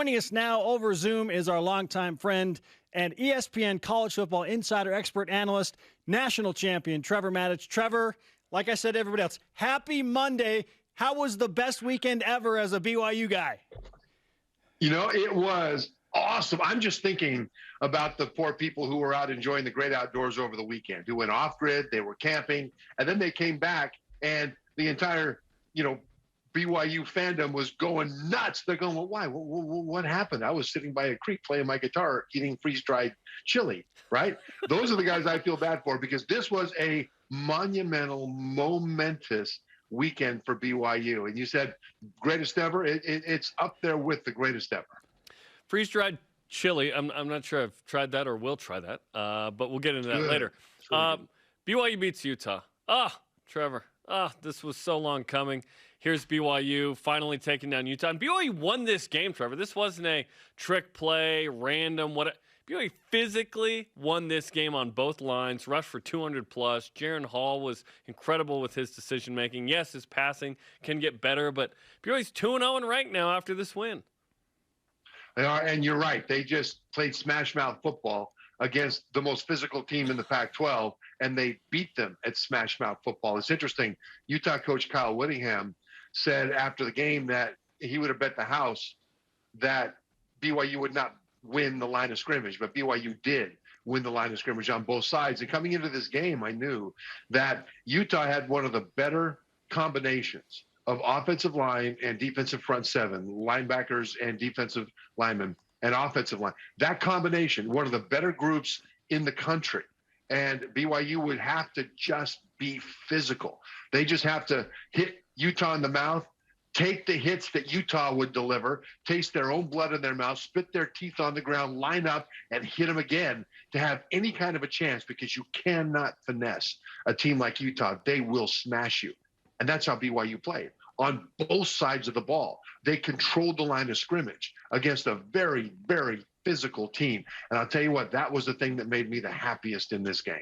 Joining us now over Zoom is our longtime friend and ESPN college football insider expert analyst, national champion, Trevor Matich. Trevor, like I said to everybody else, happy Monday. How was the best weekend ever as a BYU guy? You know, it was awesome. I'm just thinking about the poor people who were out enjoying the great outdoors over the weekend, who went off-grid, they were camping, and then they came back, and the entire, BYU fandom was going nuts. They're going, well, why? What happened? I was sitting by a creek playing my guitar, eating freeze-dried chili, right? Those are the guys I feel bad for, because this was a monumental, momentous weekend for BYU. And you said greatest ever. It's up there with the greatest ever. Freeze-dried chili. I'm not sure I've tried that or will try that, but we'll get into that later. BYU beats Utah. Trevor. This was so long coming. Here's BYU finally taking down Utah. And BYU won this game, Trevor. This wasn't a trick play, random. BYU physically won this game on both lines, rushed for 200-plus. Jaron Hall was incredible with his decision-making. Yes, his passing can get better, but BYU's 2-0 in rank now after this win. They are, and you're right. They just played smash-mouth football against the most physical team in the Pac-12, and they beat them at smash-mouth football. It's interesting. Utah coach Kyle Whittingham said after the game that he would have bet the house that BYU would not win the line of scrimmage, but BYU did win the line of scrimmage on both sides. And coming into this game, I knew that Utah had one of the better combinations of offensive line and defensive front seven, linebackers and defensive linemen and offensive line. That combination, one of the better groups in the country. And BYU would have to just be physical. They just have to hit Utah in the mouth, take the hits that Utah would deliver, taste their own blood in their mouth, spit their teeth on the ground, line up, and hit them again to have any kind of a chance, because you cannot finesse a team like Utah. They will smash you. And that's how BYU played. On both sides of the ball, they controlled the line of scrimmage against a very, very physical team. And I'll tell you what, that was the thing that made me the happiest in this game.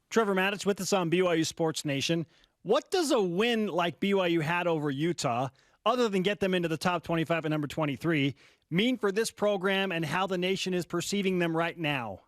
Trevor Matich with us on BYU Sports Nation. What does a win like BYU had over Utah, other than get them into the top 25 at number 23, mean for this program and how the nation is perceiving them right now?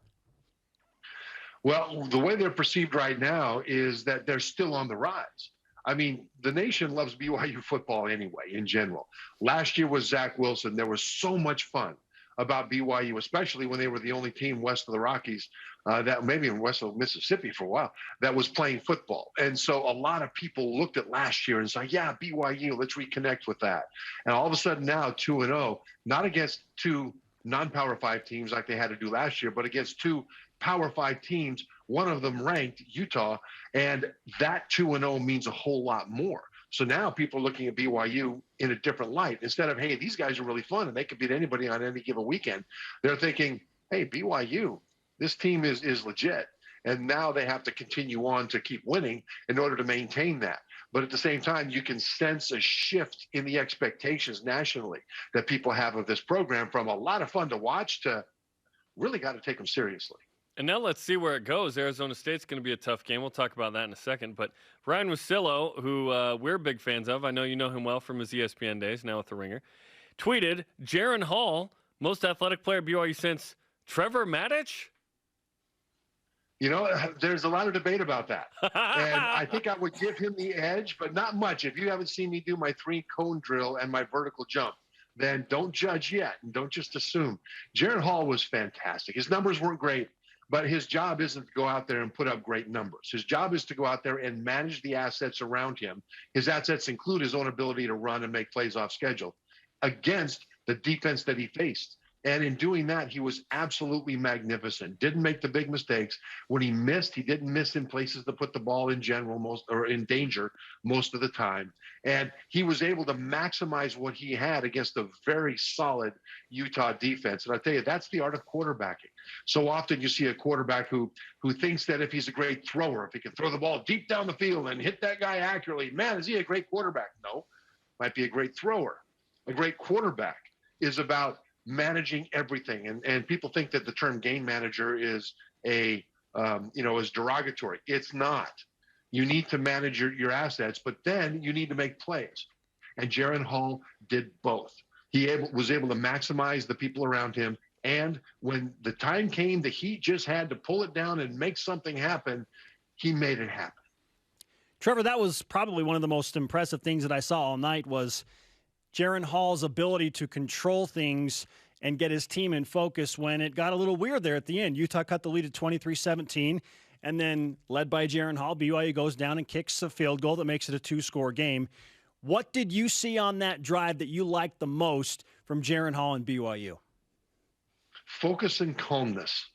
Well, the way they're perceived right now is that they're still on the rise. I mean, the nation loves BYU football anyway, in general. Last year was Zach Wilson. There was so much fun about BYU, especially when they were the only team west of the Rockies, that maybe in west of Mississippi for a while, that was playing football. And so a lot of people looked at last year and said, yeah, BYU, let's reconnect with that. And all of a sudden now 2-0, not against two non-Power 5 teams like they had to do last year, but against two Power 5 teams, one of them ranked, Utah, and that 2-0 means a whole lot more. So now people are looking at BYU in a different light. Instead of, hey, these guys are really fun and they could beat anybody on any given weekend, they're thinking, hey, BYU, this team is legit. And now they have to continue on to keep winning in order to maintain that. But at the same time, you can sense a shift in the expectations nationally that people have of this program, from a lot of fun to watch to really got to take them seriously. And now let's see where it goes. Arizona State's going to be a tough game. We'll talk about that in a second. But Ryan Russillo, who we're big fans of, I know you know him well from his ESPN days, now with The Ringer, tweeted, Jaron Hall, most athletic player at BYU since Trevor Matich? You know, there's a lot of debate about that. And I think I would give him the edge, but not much. If you haven't seen me do my 3-cone drill and my vertical jump, then don't judge yet and don't just assume. Jaron Hall was fantastic. His numbers weren't great, but his job isn't to go out there and put up great numbers. His job is to go out there and manage the assets around him. His assets include his own ability to run and make plays off schedule against the defense that he faced. And in doing that, he was absolutely magnificent. Didn't make the big mistakes. When he missed, he didn't miss in places to put the ball in general, in danger most of the time. And he was able to maximize what he had against a very solid Utah defense. And I tell you, that's the art of quarterbacking. So often you see a quarterback who thinks that if he's a great thrower, if he can throw the ball deep down the field and hit that guy accurately, man, is he a great quarterback? No, might be a great thrower. A great quarterback is about managing everything. And people think that the term game manager is is derogatory. It's not. You need to manage your assets, but then you need to make plays. And Jaron Hall did both. He was able to maximize the people around him. And when the time came that he just had to pull it down and make something happen, he made it happen. Trevor, that was probably one of the most impressive things that I saw all night was Jaren Hall's ability to control things and get his team in focus when it got a little weird there at the end. Utah cut the lead at 23-17, and then led by Jaren Hall, BYU goes down and kicks a field goal that makes it a 2-score game. What did you see on that drive that you liked the most from Jaren Hall and BYU? Focus and calmness.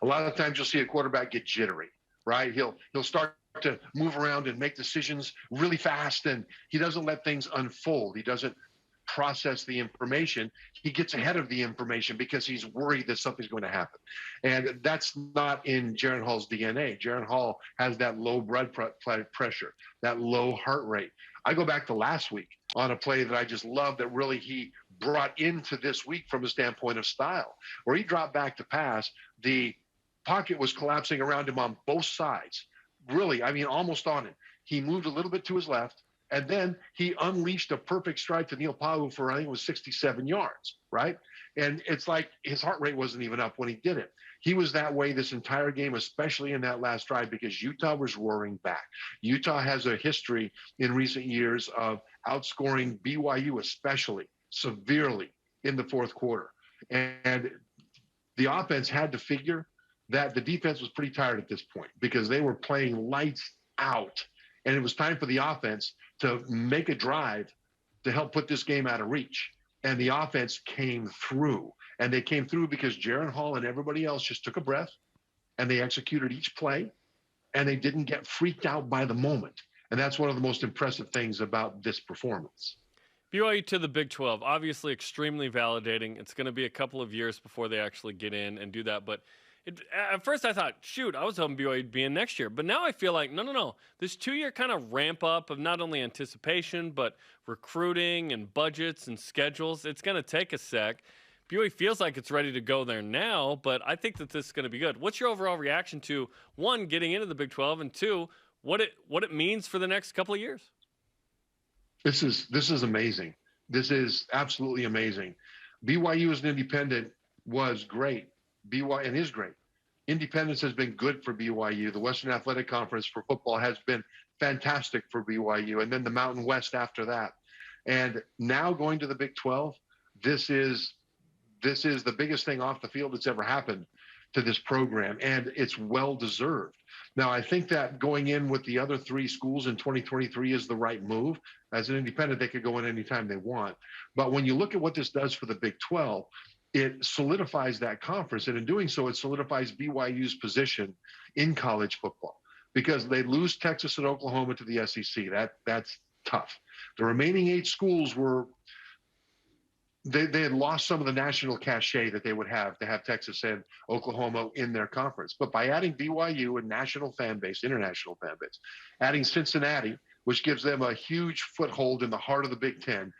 A lot of times you'll see a quarterback get jittery, right? He'll start to move around and make decisions really fast, and he doesn't let things unfold. He doesn't process the information. He gets ahead of the information because he's worried that something's going to happen. And that's not in Jaren Hall's DNA. Jaren Hall has that low blood pressure, that low heart rate. I go back to last week on a play that I just love that really he brought into this week from a standpoint of style, where he dropped back to pass. The pocket was collapsing around him on both sides. Really, I mean, almost on it. He moved a little bit to his left, and then he unleashed a perfect strike to Neil Pau for, I think it was 67 yards, right? And it's like his heart rate wasn't even up when he did it. He was that way this entire game, especially in that last drive, because Utah was roaring back. Utah has a history in recent years of outscoring BYU, especially severely in the fourth quarter. And the offense had to figure that the defense was pretty tired at this point because they were playing lights out. And it was time for the offense to make a drive to help put this game out of reach. And the offense came through. And they came through because Jaren Hall and everybody else just took a breath and they executed each play and they didn't get freaked out by the moment. And that's one of the most impressive things about this performance. BYU to the Big 12, obviously extremely validating. It's going to be a couple of years before they actually get in and do that. But at first I thought, shoot, I was hoping BYU would be in next year. But now I feel like, no. This 2-year kind of ramp up of not only anticipation, but recruiting and budgets and schedules, it's going to take a sec. BYU feels like it's ready to go there now, but I think that this is going to be good. What's your overall reaction to, one, getting into the Big 12, and two, what it means for the next couple of years? This is amazing. This is absolutely amazing. BYU as an independent was great. BYU and is great. Independence has been good for BYU. The Western Athletic Conference for football has been fantastic for BYU, and then the Mountain West after that. And now going to the Big 12, this is the biggest thing off the field that's ever happened to this program, and it's well-deserved. Now, I think that going in with the other 3 schools in 2023 is the right move. As an independent, they could go in anytime they want. But when you look at what this does for the Big 12, it solidifies that conference. And in doing so, it solidifies BYU's position in college football because they lose Texas and Oklahoma to the SEC. That's tough. The remaining 8 schools were they had lost some of the national cachet that they would have to have Texas and Oklahoma in their conference. But by adding BYU, a national fan base, international fan base, adding Cincinnati, which gives them a huge foothold in the heart of the Big Ten,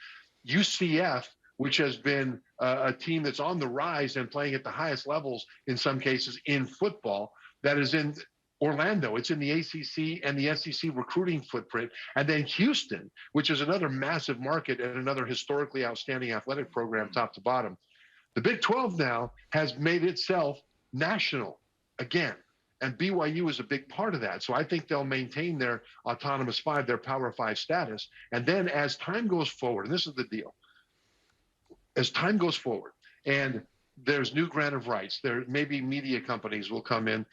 UCF, which has been a team that's on the rise and playing at the highest levels in some cases in football, that is in Orlando. It's in the ACC and the SEC recruiting footprint. And then Houston, which is another massive market and another historically outstanding athletic program top to bottom. The Big 12 now has made itself national again. And BYU is a big part of that. So I think they'll maintain their autonomous 5, their Power 5 status. And then as time goes forward, and this is the deal, as time goes forward and there's new grant of rights, there maybe media companies will come in,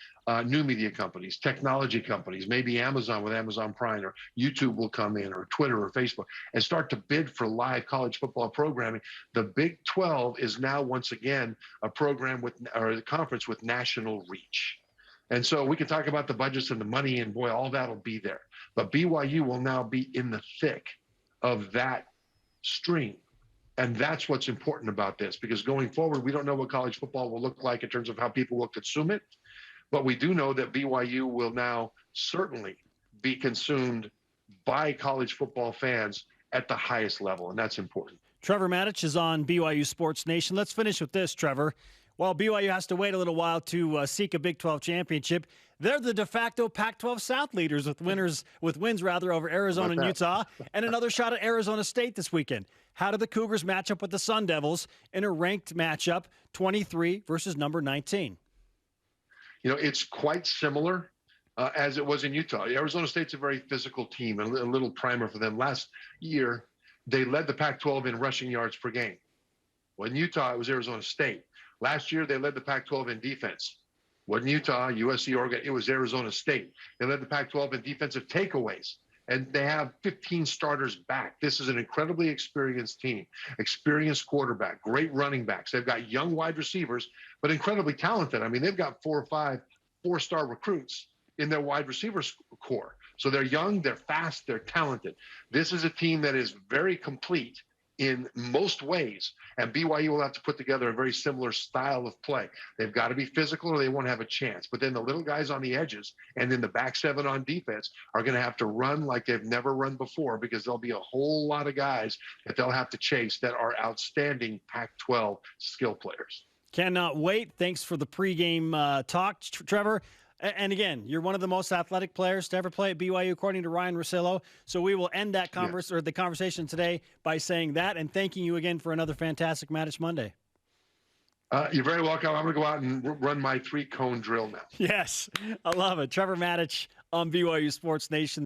new media companies, technology companies, maybe Amazon with Amazon Prime, or YouTube will come in, or Twitter or Facebook, and start to bid for live college football programming. The Big 12 is now once again a program or a conference with national reach. And so we can talk about the budgets and the money, and boy, all that'll be there. But BYU will now be in the thick of that stream. And that's what's important about this, because going forward, we don't know what college football will look like in terms of how people will consume it. But we do know that BYU will now certainly be consumed by college football fans at the highest level, and that's important. Trevor Matich is on BYU Sports Nation. Let's finish with this, Trevor. While BYU has to wait a little while to seek a Big 12 championship, They're the de facto Pac-12 South leaders with wins over Arizona and Utah, and another shot at Arizona State this weekend. How do the Cougars match up with the Sun Devils in a ranked matchup, 23 versus number 19? It's quite similar as it was in Utah. Arizona State's a very physical team, and a little primer for them. Last year, they led the Pac-12 in rushing yards per game. Well, in Utah, it was Arizona State. Last year, they led the Pac-12 in defense. Wasn't Utah, USC, Oregon, it was Arizona State. They led the Pac-12 in defensive takeaways, and they have 15 starters back. This is an incredibly experienced team, experienced quarterback, great running backs. They've got young wide receivers, but incredibly talented. I mean, they've got 4 or 5 four-star recruits in their wide receivers core. So they're young, they're fast, they're talented. This is a team that is very complete in most ways, and BYU will have to put together a very similar style of play. They've got to be physical or they won't have a chance. But then the little guys on the edges and in the back seven on defense are going to have to run like they've never run before, because there'll be a whole lot of guys that they'll have to chase that are outstanding Pac-12 skill players. Cannot wait. Thanks for the pregame talk, Trevor. And again, you're one of the most athletic players to ever play at BYU, according to Ryan Russillo. So we will end that the conversation today by saying that and thanking you again for another fantastic Matich Monday. You're very welcome. I'm going to go out and run my 3-cone drill now. Yes, I love it. Trevor Matich on BYU Sports Nation.